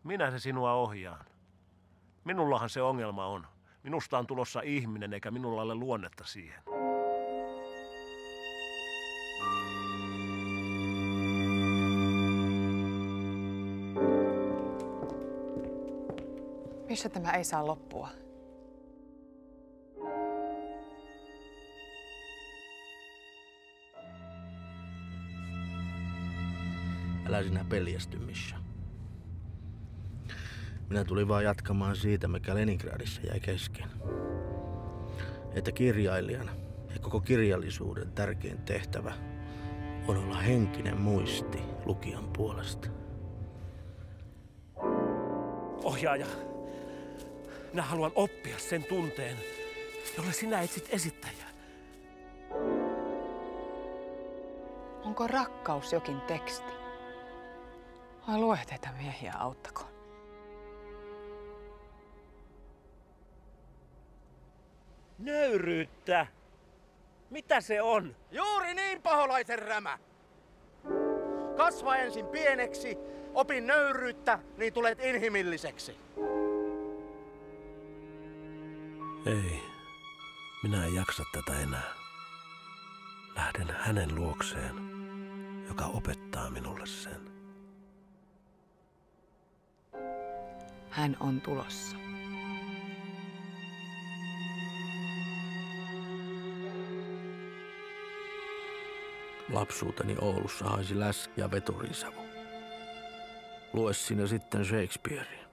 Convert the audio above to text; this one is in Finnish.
Minä se sinua ohjaan. Minullahan se ongelma on. Minusta on tulossa ihminen, eikä minulla ole luonnetta siihen. Missä tämä ei saa loppua? Älä sinä peljästy, Misha. Minä tulin vaan jatkamaan siitä, mikä Leningradissa jäi kesken. Että kirjailijana ja koko kirjallisuuden tärkein tehtävä on olla henkinen muisti lukijan puolesta. Ohjaaja, minä haluan oppia sen tunteen, jolle sinä etsit esittäjää. Onko rakkaus jokin teksti? Vai lueteita miehiä auttakoon? Nöyryyttä. Mitä se on? Juuri niin, paholaisen rämä! Kasva ensin pieneksi, opi nöyryyttä, niin tulet inhimilliseksi. Ei, minä en jaksa tätä enää. Lähden hänen luokseen, joka opettaa minulle sen. Hän on tulossa. Lapsuuteni Oulussa haisi läski ja veturisavu. Lue sinä sitten Shakespearea.